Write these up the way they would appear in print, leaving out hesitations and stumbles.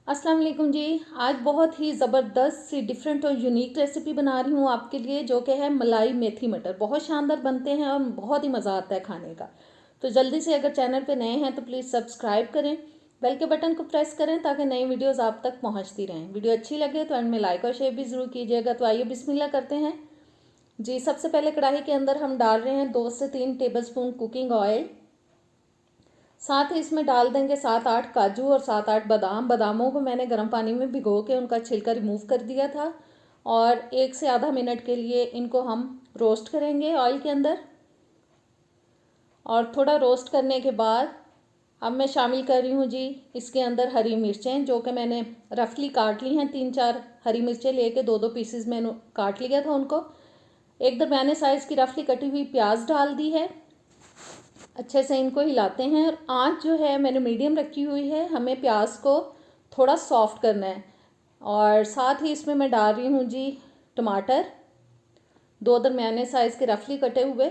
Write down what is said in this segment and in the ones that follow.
अस्सलाम वालेकुम जी। आज बहुत ही ज़बरदस्त सी डिफरेंट और यूनिक रेसिपी बना रही हूँ आपके लिए, जो कि है मलाई मेथी मटर। बहुत शानदार बनते हैं और बहुत ही मज़ा आता है खाने का। तो जल्दी से अगर चैनल पे नए हैं तो प्लीज़ सब्सक्राइब करें, बेल के बटन को प्रेस करें ताकि नई वीडियोज़ आप तक पहुँचती रहें। वीडियो अच्छी लगे तो एंड में लाइक और शेयर भी ज़रूर कीजिएगा। तो आइए बिस्मिल्लाह करते हैं जी। सबसे पहले कढ़ाई के अंदर हम डाल रहे हैं 2 से 3 टेबलस्पून कुकिंग ऑयल। साथ ही इसमें डाल देंगे 7-8 काजू और 7-8 बादाम। बादामों को मैंने गर्म पानी में भिगो के उनका छिलका रिमूव कर दिया था और 1 से आधा मिनट के लिए इनको हम रोस्ट करेंगे ऑयल के अंदर। और थोड़ा रोस्ट करने के बाद अब मैं शामिल कर रही हूँ जी इसके अंदर हरी मिर्चें, जो कि मैंने रफली काट ली हैं। 3-4 हरी मिर्चें लेके 2-2 पीसेस मैंने काट लिया था उनको। एक दरमियाने साइज़ की रफली कटी हुई प्याज डाल दी है। अच्छे से इनको हिलाते हैं और आंच जो है मैंने मीडियम रखी हुई है। हमें प्याज को थोड़ा सॉफ्ट करना है। और साथ ही इसमें मैं डाल रही हूँ जी टमाटर, 2 दरमियाने साइज़ के रफली कटे हुए।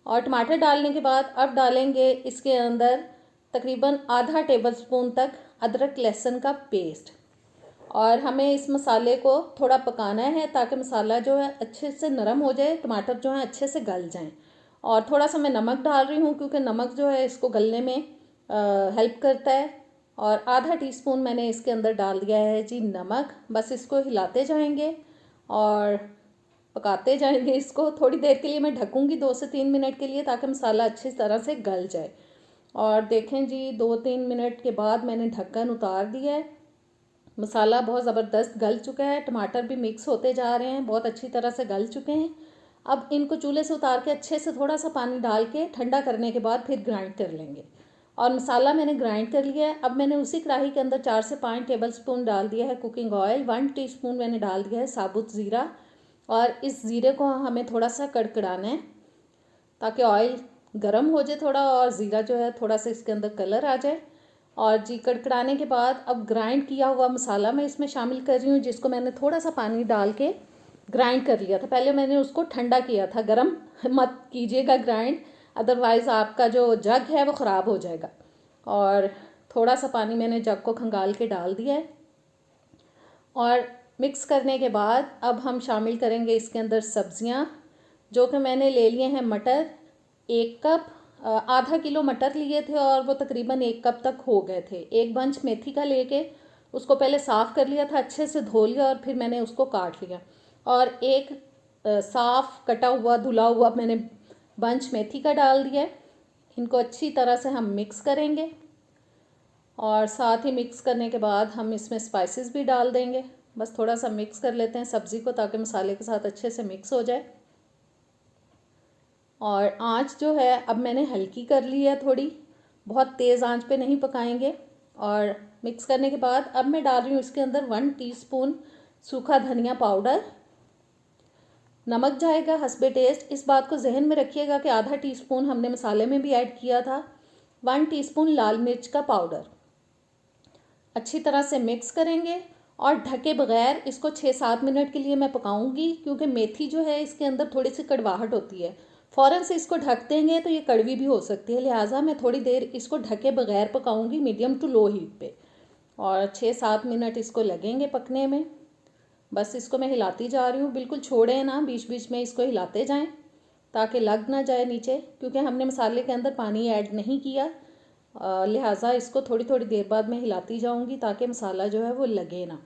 और टमाटर डालने के बाद अब डालेंगे इसके अंदर तकरीबन आधा टेबलस्पून तक अदरक लहसुन का पेस्ट। और हमें इस मसाले को थोड़ा पकाना है ताकि मसाला जो है अच्छे से नरम हो जाए, टमाटर जो है अच्छे से गल जाएं। और थोड़ा सा मैं नमक डाल रही हूँ क्योंकि नमक जो है इसको गलने में हेल्प करता है। और आधा टीस्पून मैंने इसके अंदर डाल दिया है जी नमक। बस इसको हिलाते जाएंगे और पकाते जाएंगे। इसको थोड़ी देर के लिए मैं ढकूँगी 2 से 3 मिनट के लिए ताकि मसाला अच्छी तरह से गल जाए। और देखें जी 2-3 मिनट के बाद मैंने ढक्कन उतार दिया है। मसाला बहुत ज़बरदस्त गल चुका है, टमाटर भी मिक्स होते जा रहे हैं, बहुत अच्छी तरह से गल चुके हैं। अब इनको चूल्हे से उतार के अच्छे से थोड़ा सा पानी डाल के ठंडा करने के बाद फिर ग्राइंड कर लेंगे। और मसाला मैंने ग्राइंड कर लिया है। अब मैंने उसी कढ़ाई के अंदर 4 से 5 टेबलस्पून डाल दिया है कुकिंग ऑयल। 1 टीस्पून मैंने डाल दिया है साबुत ज़ीरा। और इस ज़ीरे को हमें थोड़ा सा कड़कड़ाना है ताकि ऑयल गर्म हो जाए थोड़ा और ज़ीरा जो है थोड़ा सा इसके अंदर कलर आ जाए। और जी कड़कड़ाने के बाद अब ग्राइंड किया हुआ मसाला मैं इसमें शामिल कर रही हूँ, जिसको मैंने थोड़ा सा पानी डाल के ग्राइंड कर लिया था। पहले मैंने उसको ठंडा किया था, गरम मत कीजिएगा ग्राइंड, अदरवाइज़ आपका जो जग है वो ख़राब हो जाएगा। और थोड़ा सा पानी मैंने जग को खंगाल के डाल दिया है। और मिक्स करने के बाद अब हम शामिल करेंगे इसके अंदर सब्जियां, जो कि मैंने ले लिए हैं मटर 1 कप। आधा किलो मटर लिए थे और वो तकरीबन 1 कप तक हो गए थे। एक बंच मेथी का लेके उसको पहले साफ़ कर लिया था, अच्छे से धो लिया और फिर मैंने उसको काट लिया। और एक साफ़ कटा हुआ धुला हुआ मैंने बंच मेथी का डाल दिया है। इनको अच्छी तरह से हम मिक्स करेंगे। और साथ ही मिक्स करने के बाद हम इसमें स्पाइसेस भी डाल देंगे। बस थोड़ा सा मिक्स कर लेते हैं सब्ज़ी को ताकि मसाले के साथ अच्छे से मिक्स हो जाए। और आंच जो है अब मैंने हल्की कर ली है थोड़ी, बहुत तेज़ आंच पे नहीं पकाएंगे। और मिक्स करने के बाद अब मैं डाल रही हूँ इसके अंदर 1 टीस्पून सूखा धनिया पाउडर। नमक जाएगा हस्बे टेस्ट, इस बात को जहन में रखिएगा कि आधा टीस्पून हमने मसाले में भी ऐड किया था। 1 टीस्पून लाल मिर्च का पाउडर। अच्छी तरह से मिक्स करेंगे और ढके बगैर इसको 6-7 मिनट के लिए मैं पकाऊंगी, क्योंकि मेथी जो है इसके अंदर थोड़ी सी कड़वाहट होती है। फ़ौरन से इसको ढक देंगे तो ये कड़वी भी हो सकती है, लिहाजा मैं थोड़ी देर इसको ढके बगैर पकाऊंगी मीडियम टू लो हीट पे। और 6-7 मिनट इसको लगेंगे पकने में। बस इसको मैं हिलाती जा रही हूँ, बिल्कुल छोड़े ना, बीच बीच में इसको हिलाते जाएं ताकि लग ना जाए नीचे, क्योंकि हमने मसाले के अंदर पानी ऐड नहीं किया। लिहाजा इसको थोड़ी थोड़ी देर बाद मैं हिलाती जाऊंगी ताकि मसाला जो है वो लगे ना।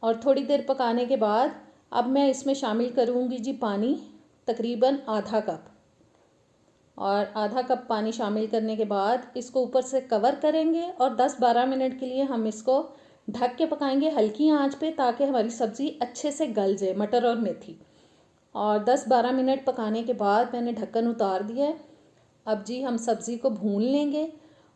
और थोड़ी देर पकाने के बाद अब मैं इसमें शामिल करूंगी जी पानी, तकरीबन आधा कप। और आधा कप पानी शामिल करने के बाद इसको ऊपर से कवर करेंगे और 10-12 मिनट के लिए हम इसको ढक के पकाएंगे हल्की आंच पे, ताकि हमारी सब्ज़ी अच्छे से गल जाए, मटर और मेथी। और 10-12 मिनट पकाने के बाद मैंने ढक्कन उतार दिया है। अब जी हम सब्ज़ी को भून लेंगे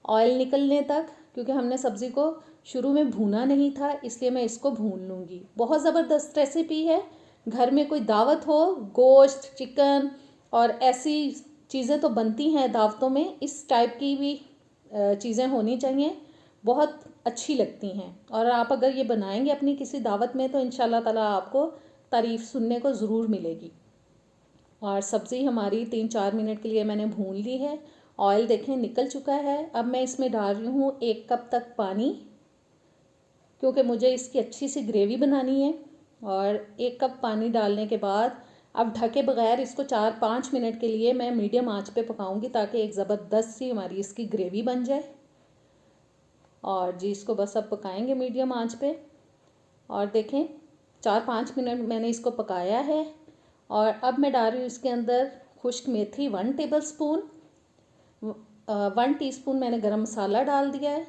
ऑयल निकलने तक, क्योंकि हमने सब्ज़ी को शुरू में भूना नहीं था, इसलिए मैं इसको भून लूँगी। बहुत ज़बरदस्त रेसिपी है। घर में कोई दावत हो, गोश्त, चिकन और ऐसी चीज़ें तो बनती हैं दावतों में, इस टाइप की भी चीज़ें होनी चाहिए, बहुत अच्छी लगती हैं। और आप अगर ये बनाएंगे अपनी किसी दावत में तो इंशाल्लाह ताला आपको तारीफ़ सुनने को ज़रूर मिलेगी। और सब्ज़ी हमारी 3-4 मिनट के लिए मैंने भून ली है ऑयल देखें निकल चुका है। अब मैं इसमें डाल रही हूँ 1 कप तक पानी, क्योंकि मुझे इसकी अच्छी सी ग्रेवी बनानी है। और 1 कप पानी डालने के बाद अब ढके बगैर इसको 4-5 मिनट के लिए मैं मीडियम आंच पे पकाऊंगी, ताकि एक ज़बरदस्त सी हमारी इसकी ग्रेवी बन जाए। और जी इसको बस अब पकाएंगे मीडियम आंच पे। और देखें 4-5 मिनट मैंने इसको पकाया है। और अब मैं डाल रही हूँ इसके अंदर खुश्क मेथी 1 टेबल स्पून, 1 टीस्पून मैंने गरम मसाला डाल दिया है।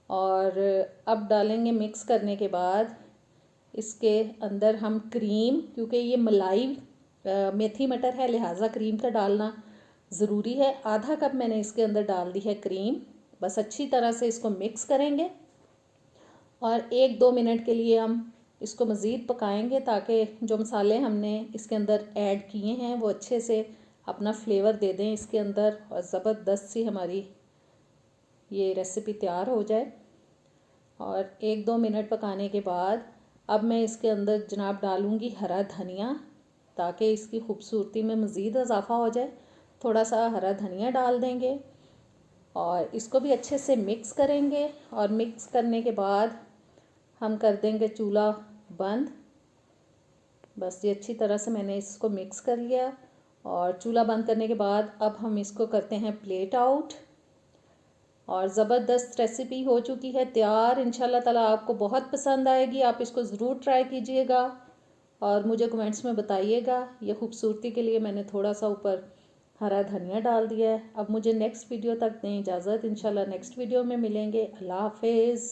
और अब डालेंगे मिक्स करने के बाद इसके अंदर हम क्रीम, क्योंकि ये मलाई मेथी मटर है लिहाजा क्रीम का डालना ज़रूरी है। आधा कप मैंने इसके अंदर डाल दी है क्रीम। बस अच्छी तरह से इसको मिक्स करेंगे और 1-2 मिनट के लिए हम इसको मज़ीद पकाएंगे, ताकि जो मसाले हमने इसके अंदर ऐड किए हैं वो अच्छे से अपना फ्लेवर दे दें इसके अंदर और ज़बरदस्त सी हमारी ये रेसिपी तैयार हो जाए। और 1-2 मिनट पकाने के बाद अब मैं इसके अंदर जनाब डालूँगी हरा धनिया, ताकि इसकी खूबसूरती में मज़ीद इजाफ़ा हो जाए। थोड़ा सा हरा धनिया डाल देंगे और इसको भी अच्छे से मिक्स करेंगे। और मिक्स करने के बाद हम कर देंगे चूल्हा बंद। बस ये अच्छी तरह से मैंने इसको मिक्स कर लिया। और चूल्हा बंद करने के बाद अब हम इसको करते हैं प्लेट आउट। और ज़बरदस्त रेसिपी हो चुकी है तैयार। इंशाल्लाह ताला आपको बहुत पसंद आएगी, आप इसको ज़रूर ट्राई कीजिएगा और मुझे कमेंट्स में बताइएगा। ये खूबसूरती के लिए मैंने थोड़ा सा ऊपर हरा धनिया डाल दिया है। अब मुझे नेक्स्ट वीडियो तक दें इजाज़त। इंशाल्लाह नेक्स्ट वीडियो में मिलेंगे। अल्लाह हाफिज़।